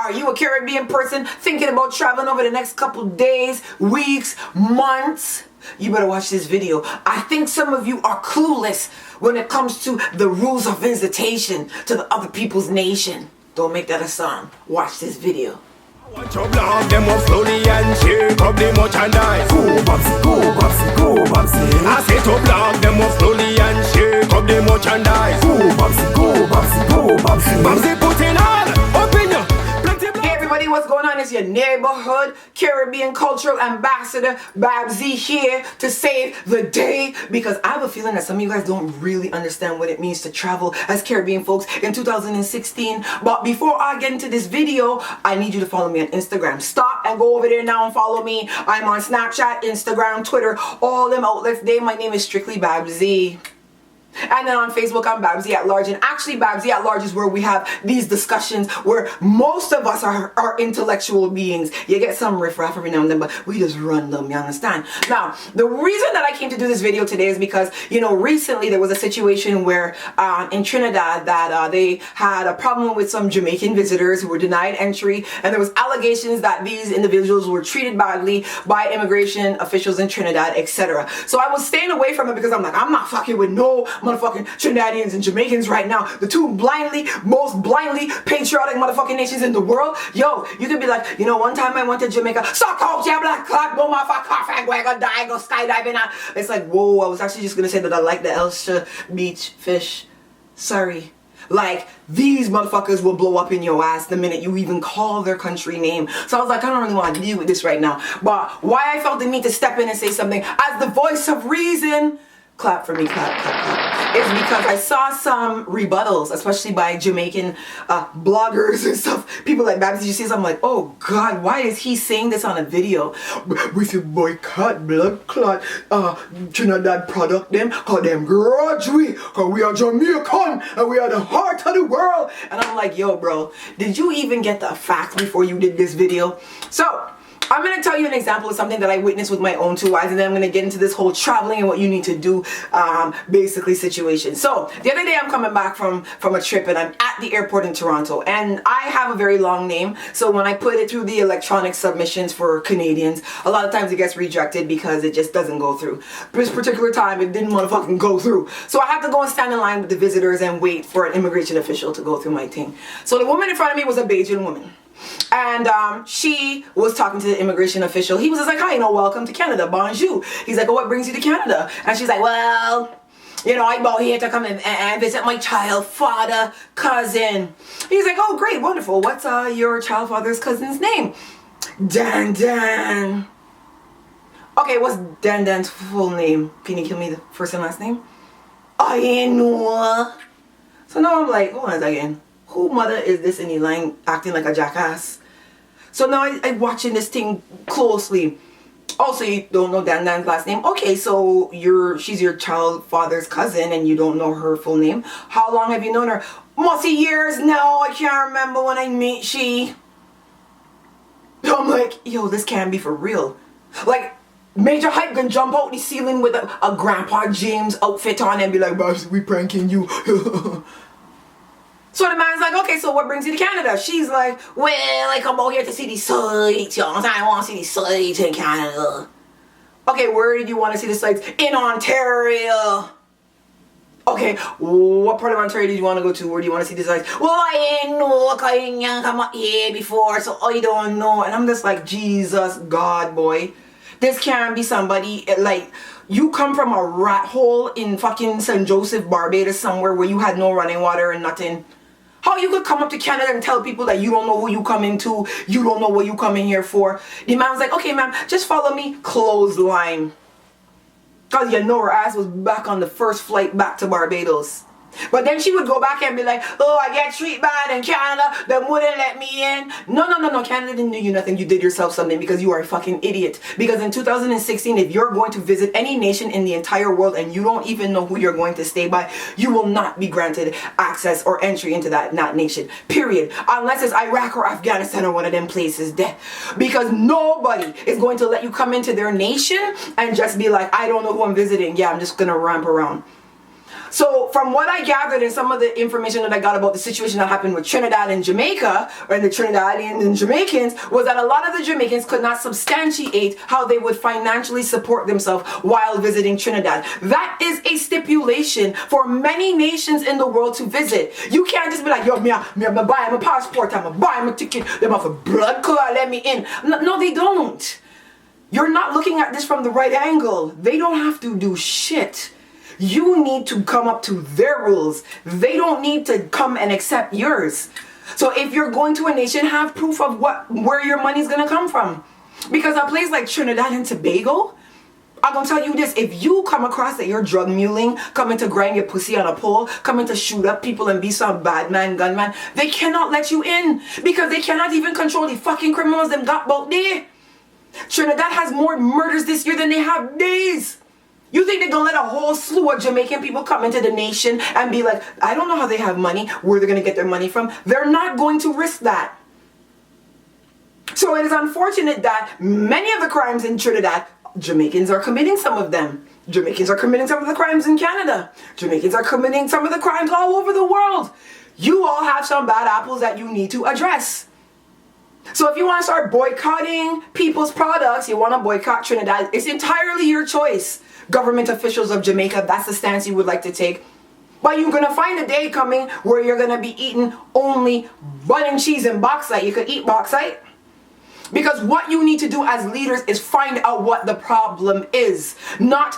Are you a Caribbean person thinking about traveling over the next couple days, weeks, months? You better watch this video. I think some of you are clueless when it comes to the rules of visitation to the other people's nation. Don't make that a song. Watch this video. Want your blog, them more slowly and shake up the merchandise. Go Babbzy, go Babbzy, go Babbzy. I say to blog, them more slowly and shake up the merchandise. Go Babbzy, go Babbzy, go Babbzy. Babbzy putting all opinion. Hey everybody, what's going on? It's your neighborhood Caribbean cultural ambassador Babbzy here to save the day, because I have a feeling that some of you guys don't really understand what it means to travel as Caribbean folks in 2016. But before I get into this video, I need you to follow me on Instagram. Stop and go over there now and follow me. I'm on Snapchat, Instagram, Twitter, all them outlets there. My name is strictly Babbzy. And then on Facebook, I'm Babbzy at Large. And actually, Babbzy at Large is where we have these discussions where most of us are intellectual beings. You get some riff-raff every now and then, but we just run them, you understand? Now, the reason that I came to do this video today is because, you know, recently there was a situation where in Trinidad that they had a problem with some Jamaican visitors who were denied entry. And there was allegations that these individuals were treated badly by immigration officials in Trinidad, etc. So I was staying away from it because I'm like, I'm not fucking with no motherfucking Trinidadians and Jamaicans right now, the two most blindly patriotic motherfucking nations in the world. Yo, you could be like, you know, one time I went to Jamaica, suck out your black clock, no motherfucker, I'm gonna die, go skydiving. It's like, whoa, I was actually just gonna say that I like the Elsha Beach fish. Sorry. Like, these motherfuckers will blow up in your ass the minute you even call their country name. So I was like, I don't really want to deal with this right now. But why I felt the need to step in and say something as the voice of reason, clap for me, clap, clap, clap, is because I saw some rebuttals, especially by Jamaican bloggers and stuff. People like Babbzy, you see something like, oh God, why is he saying this on a video? We should boycott blood clot Trinidad product them, call them grudge we, cause we are Jamaican and we are the heart of the world. And I'm like, yo bro, did you even get the facts before you did this video? So I'm going to tell you an example of something that I witnessed with my own two eyes, and then I'm going to get into this whole traveling and what you need to do basically situation. So the other day I'm coming back from a trip, and I'm at the airport in Toronto, and I have a very long name, so when I put it through the electronic submissions for Canadians, a lot of times it gets rejected because it just doesn't go through. This particular time it didn't want to fucking go through, so I have to go and stand in line with the visitors and wait for an immigration official to go through my thing. So the woman in front of me was a Bajan woman. And she was talking to the immigration official. He was just like, hi, you know, welcome to Canada, bonjour. He's like, oh, what brings you to Canada? And she's like, well, you know, I'm out here to come and visit my child father, cousin. He's like, oh, great, wonderful. What's your child father's cousin's name? Dan. Okay, what's Dan's full name? Can you give me the first and last name? I ain't know. So now I'm like, hold on a second. Who mother is this in the line acting like a jackass? So now I'm watching this thing closely. Also, you don't know Dan's last name? Okay, so she's your child father's cousin and you don't know her full name. How long have you known her? Multi years now. I can't remember when I met she. So I'm like, yo, this can't be for real. Like, Major Hype gonna jump out the ceiling with a Grandpa James outfit on and be like, Babbzy, we pranking you. So the man's like, okay, so what brings you to Canada? She's like, well, I come out here to see the sights, you know, I want to see the sights in Canada. Okay, where did you want to see the sights? In Ontario. Okay, what part of Ontario did you want to go to? Where do you want to see the sights? Well, I ain't know, cause I ain't come up here before, so I don't know. And I'm just like, Jesus, God, boy. This can't be somebody, like, you come from a rat hole in fucking St. Joseph, Barbados somewhere where you had no running water and nothing. How you could come up to Canada and tell people that you don't know who you coming to, you don't know what you coming here for? The man's like, okay ma'am, just follow me, clothesline. Cause you know her ass was back on the first flight back to Barbados. But then she would go back and be like, oh, I get treated bad in Canada, they wouldn't let me in. No, Canada didn't do you nothing, you did yourself something because you are a fucking idiot. Because in 2016, if you're going to visit any nation in the entire world and you don't even know who you're going to stay by, you will not be granted access or entry into that nation, period. Unless it's Iraq or Afghanistan or one of them places there. Because nobody is going to let you come into their nation and just be like, I don't know who I'm visiting, yeah, I'm just gonna ramp around. So from what I gathered and some of the information that I got about the situation that happened with Trinidad and Jamaica, or the Trinidadians and Jamaicans, was that a lot of the Jamaicans could not substantiate how they would financially support themselves while visiting Trinidad. That is a stipulation for many nations in the world to visit. You can't just be like, yo, me buy my passport, I'm buy my ticket, them have a blood clot, let me in. No, they don't. You're not looking at this from the right angle. They don't have to do shit. You need to come up to their rules. They don't need to come and accept yours. So if you're going to a nation, have proof of where your money's gonna come from. Because a place like Trinidad and Tobago, I'm gonna tell you this, if you come across that you're drug muling, coming to grind your pussy on a pole, coming to shoot up people and be some bad man, gunman, they cannot let you in because they cannot even control the fucking criminals them got out there. Trinidad has more murders this year than they have days. You think they're gonna let a whole slew of Jamaican people come into the nation and be like, I don't know how they have money, where they're gonna get their money from? They're not going to risk that. So it is unfortunate that many of the crimes in Trinidad, Jamaicans are committing some of them. Jamaicans are committing some of the crimes in Canada. Jamaicans are committing some of the crimes all over the world. You all have some bad apples that you need to address. So if you want to start boycotting people's products, you want to boycott Trinidad, it's entirely your choice. Government officials of Jamaica, that's the stance you would like to take. But you're going to find a day coming where you're going to be eating only bun and cheese and bauxite. You could eat bauxite. Because what you need to do as leaders is find out what the problem is. Not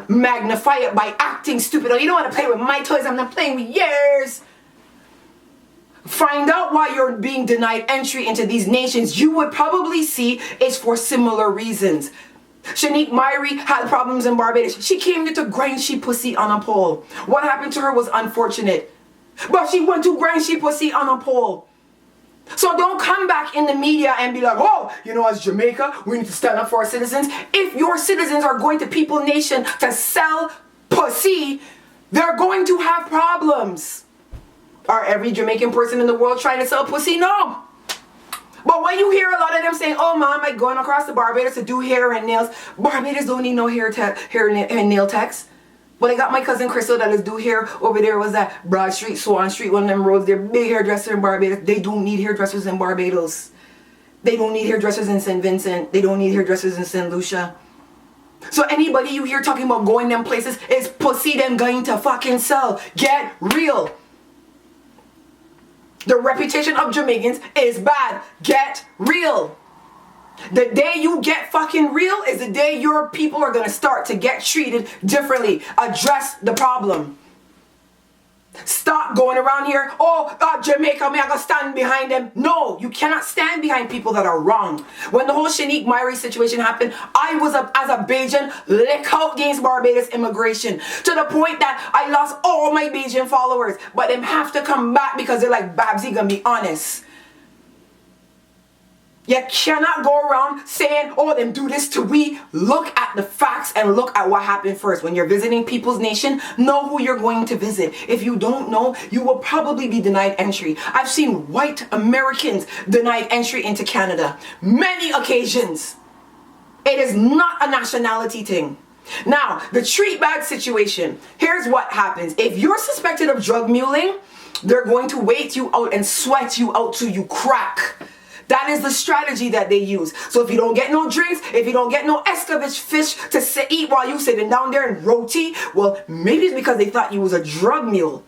magnify it by acting stupid. Oh, you don't want to play with my toys, I'm not playing with yours. Find out why you're being denied entry into these nations. You would probably see it's for similar reasons. Shanique Myrie had problems in Barbados. She came here to grind she pussy on a pole. What happened to her was unfortunate. But she went to grind she pussy on a pole. So don't come back in the media and be like, oh, you know, as Jamaica, we need to stand up for our citizens. If your citizens are going to People Nation to sell pussy, they're going to have problems. Are every Jamaican person in the world trying to sell pussy? No. But when you hear a lot of them saying, oh, mom, I'm going across to Barbados to do hair and nails. Barbados don't need no hair and nail techs. But I got my cousin Crystal that is do hair over there. Was that Broad Street, Swan Street, one of them roads. They're big hairdresser in Barbados. They don't need hairdressers in Barbados. They don't need hairdressers in St. Vincent. They don't need hairdressers in St. Lucia. So anybody you hear talking about going them places is pussy them going to fucking sell. Get real. The reputation of Jamaicans is bad. Get real. The day you get fucking real is the day your people are going to start to get treated differently. Address the problem. Stop going around here, Jamaica, me I gotta stand behind them. No, you cannot stand behind people that are wrong. When the whole Shanique Myrie situation happened, I was as a Bajan lick out against Barbados immigration to the point that I lost all my Bajan followers, but them have to come back because they're like, Babbzy gonna be honest. You cannot go around saying, oh, them do this to we. Look at the facts and look at what happened first. When you're visiting People's Nation, know who you're going to visit. If you don't know, you will probably be denied entry. I've seen white Americans denied entry into Canada. Many occasions. It is not a nationality thing. Now, the treat bag situation. Here's what happens. If you're suspected of drug muling, they're going to wait you out and sweat you out till you crack. That is the strategy that they use. So if you don't get no drinks, if you don't get no escovitch fish to eat while you sitting down there and roti, well, maybe it's because they thought you was a drug mule.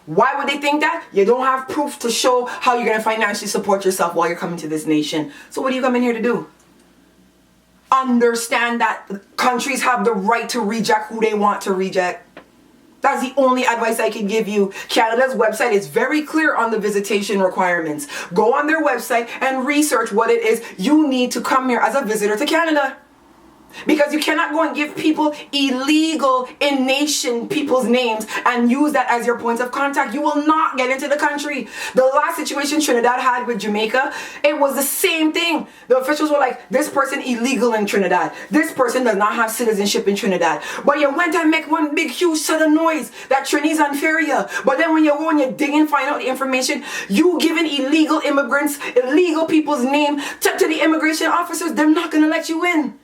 Why would they think that? You don't have proof to show how you're going to financially support yourself while you're coming to this nation. So what are you coming here to do? Understand that countries have the right to reject who they want to reject. That's the only advice I can give you. Canada's website is very clear on the visitation requirements. Go on their website and research what it is you need to come here as a visitor to Canada. Because you cannot go and give people illegal in-nation people's names and use that as your points of contact. You will not get into the country. The last situation Trinidad had with Jamaica, it was the same thing. The officials were like, this person illegal in Trinidad. This person does not have citizenship in Trinidad. But you went and make one big huge set of noise that Trini's unfair you. But then when you go and you dig and find out the information, you giving illegal immigrants, illegal people's name to the immigration officers, they're not going to let you in.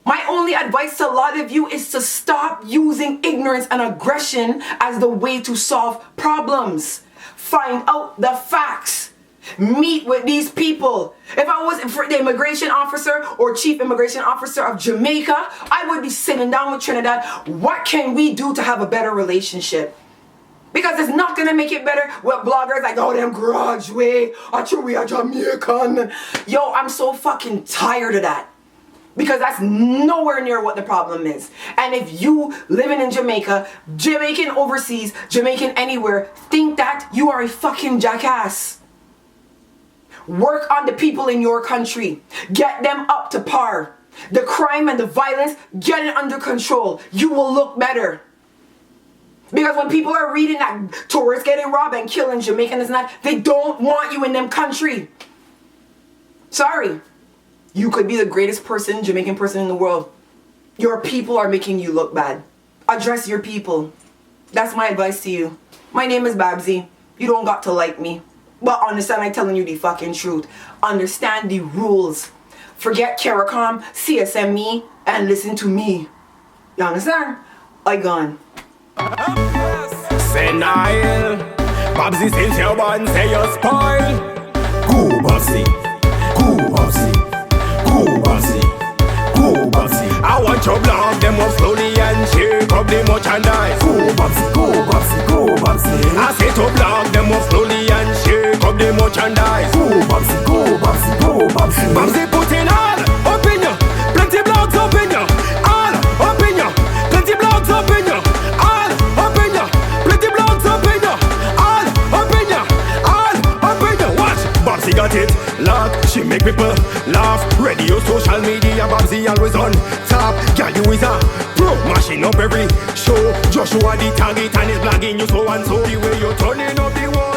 My only advice to a lot of you is to stop using ignorance and aggression as the way to solve problems. Find out the facts. Meet with these people. If I was the immigration officer or chief immigration officer of Jamaica, I would be sitting down with Trinidad. What can we do to have a better relationship? Because it's not gonna make it better with bloggers like, oh, them grudge way, we are Jamaican. Yo, I'm so fucking tired of that. Because that's nowhere near what the problem is. And if you living in Jamaica, Jamaican overseas, Jamaican anywhere, think that you are a fucking jackass. Work on the people in your country. Get them up to par. The crime and the violence, get it under control. You will look better. Because when people are reading that tourists getting robbed and killing Jamaicans and that, they don't want you in them country. Sorry. You could be the greatest person, Jamaican person in the world. Your people are making you look bad. Address your people. That's my advice to you. My name is Babbzy. You don't got to like me. But understand I'm telling you the fucking truth. Understand the rules. Forget CARICOM, CSME, and listen to me. You understand? I gone. Say Nile, Babbzy since you're born, say you spoil. Go Babbzy, go Babbzy, go Babbzy, go Babbzy. I want your blog, them up slowly and shake up the merchandise. Go Babbzy, go Babbzy, go Babbzy. I say to blog, them up slowly and shake up the merchandise. Go Babbzy, go Babbzy, go Babbzy. Babbzy put in all up in you, plenty blogs up in you, all up in you, plenty blogs up in you. Babbzy got it locked, she make people laugh. Radio, social media, Babbzy always on top. Girl, you is a pro, mashing up every show. Joshua the target and is blagging you so and so. The way you're turning up the world.